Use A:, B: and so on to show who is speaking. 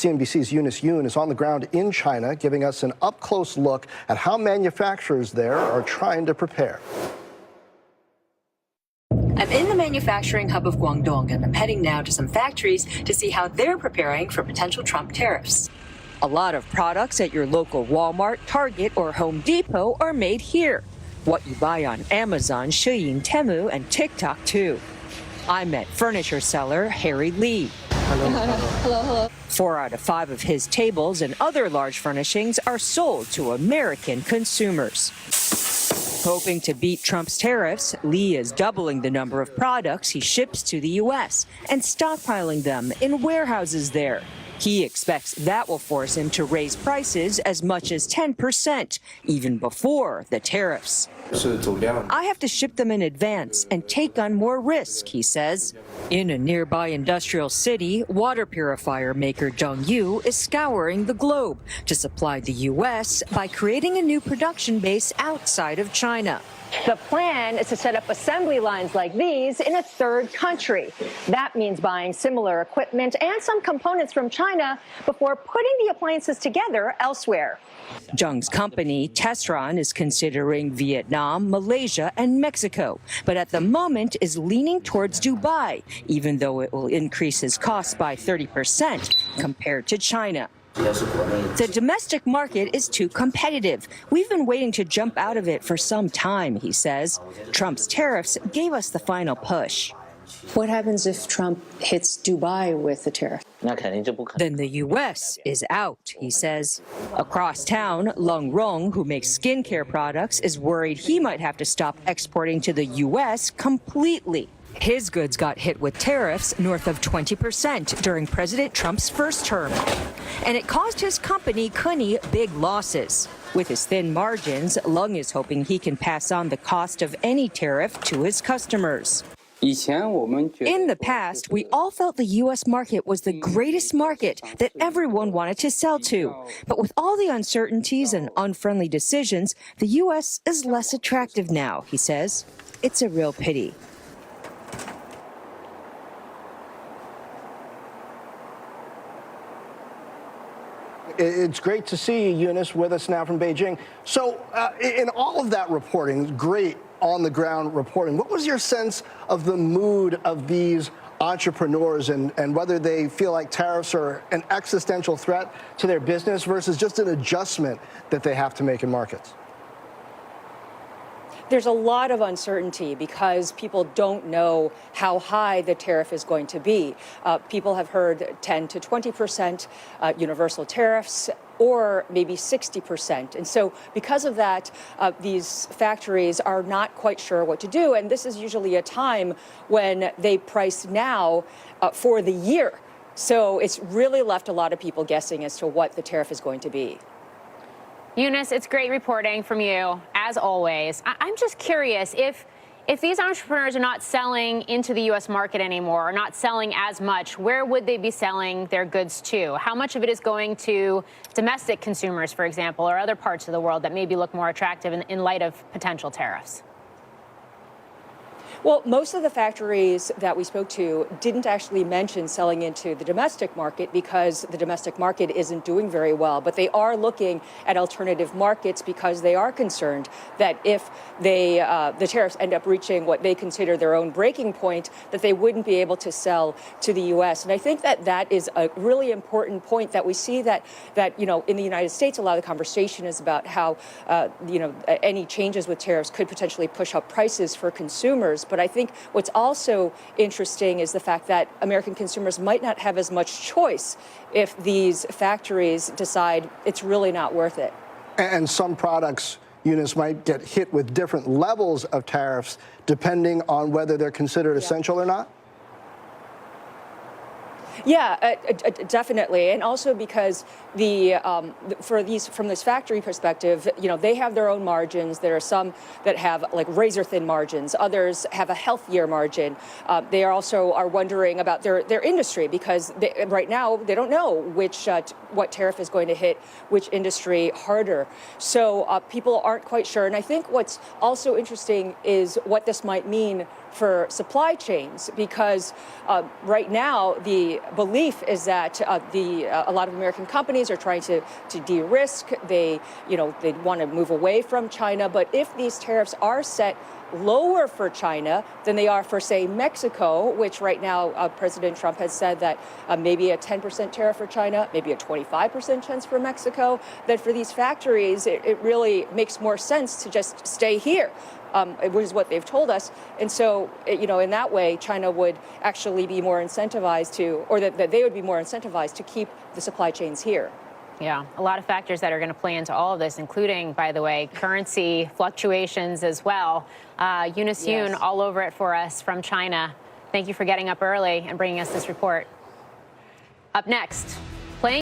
A: CNBC's Eunice Yoon is on the ground in China, giving us an up-close look at how manufacturers there are trying to prepare.
B: I'm in the manufacturing hub of Guangdong, and I'm heading now to some factories to see how they're preparing for potential Trump tariffs. A lot of products at your local Walmart, Target, or Home Depot are made here. What you buy on Amazon, Shein, Temu, and TikTok, too. I met furniture seller Harry Lee.
C: Hello.
B: 4 out of 5 of his tables and other large furnishings are sold to American consumers. Hoping to beat Trump's tariffs, Lee is doubling the number of products he ships to the U.S. and stockpiling them in warehouses there. He expects that will force him to raise prices as much as 10%, even before the tariffs. I have to ship them in advance and take on more risk, he says. In a nearby industrial city, water purifier maker Zhengyu is scouring the globe to supply the U.S. by creating a new production base outside of China.
C: The plan is to set up assembly lines like these in a third country. That means buying similar equipment and some components from China before putting the appliances together elsewhere.
B: Zheng's company, Tesron, is considering Vietnam, Malaysia, and Mexico, but at the moment is leaning towards Dubai, even though it will increase his costs by 30% compared to China. The domestic market is too competitive. We've been waiting to jump out of it for some time, he says. Trump's tariffs gave us the final push.
D: What happens if Trump hits Dubai with the tariff?
B: Then the U.S. is out, he says. Across town, Leng Rong, who makes skincare products, is worried he might have to stop exporting to the U.S. completely. His goods got hit with tariffs north of 20% during President Trump's first term. And it caused his company, Kuni, big losses. With his thin margins, Leng is hoping he can pass on the cost of any tariff to his customers. In the past, we all felt the U.S. market was the greatest market that everyone wanted to sell to. But with all the uncertainties and unfriendly decisions, the U.S. is less attractive now, he says. It's a real pity.
A: It's great to see you, Eunice, with us now from Beijing. So in all of that reporting, great on-the-ground reporting, what was your sense of the mood of these entrepreneurs and whether they feel like tariffs are an existential threat to their business versus just an adjustment that they have to make in markets?
E: There's a lot of uncertainty because people don't know how high the tariff is going to be. People have heard 10 to 20% universal tariffs, or maybe 60%. And so because of that, these factories are not quite sure what to do. And this is usually a time when they price now for the year. So it's really left a lot of people guessing as to what the tariff is going to be.
F: Eunice, it's great reporting from you, as always. I'm just curious, if these entrepreneurs are not selling into the U.S. market anymore, or not selling as much, where would they be selling their goods to? How much of it is going to domestic consumers, for example, or other parts of the world that maybe look more attractive in light of potential tariffs?
E: Well, most of the factories that we spoke to didn't actually mention selling into the domestic market because the domestic market isn't doing very well. But they are looking at alternative markets because they are concerned that if the tariffs end up reaching what they consider their own breaking point, that they wouldn't be able to sell to the U.S. And I think that is a really important point that we see that in the United States, a lot of the conversation is about how any changes with tariffs could potentially push up prices for consumers. But I think what's also interesting is the fact that American consumers might not have as much choice if these factories decide it's really not worth it.
A: And some products, Eunice, might get hit with different levels of tariffs depending on whether they're considered essential or not?
E: Yeah, definitely, and also because from this factory perspective, they have their own margins. There are some that have like razor thin margins. Others have a healthier margin. They also are wondering about their industry because right now they don't know what tariff is going to hit which industry harder. So people aren't quite sure. And I think what's also interesting is what this might mean for supply chains, because right now the belief is that a lot of American companies are trying to de-risk. They want to move away from China. But if these tariffs are set lower for China than they are for, say, Mexico, which right now President Trump has said that maybe a 10% tariff for China, maybe a 25% chance for Mexico, that for these factories, it really makes more sense to just stay here. Which is what they've told us. And so, in that way, China would actually be more incentivized to, or that they would be more incentivized to keep the supply chains here.
F: Yeah, a lot of factors that are going to play into all of this, including, by the way, currency fluctuations as well. Eunice Yoon, all over it for us from China. Thank you for getting up early and bringing us this report. Up next.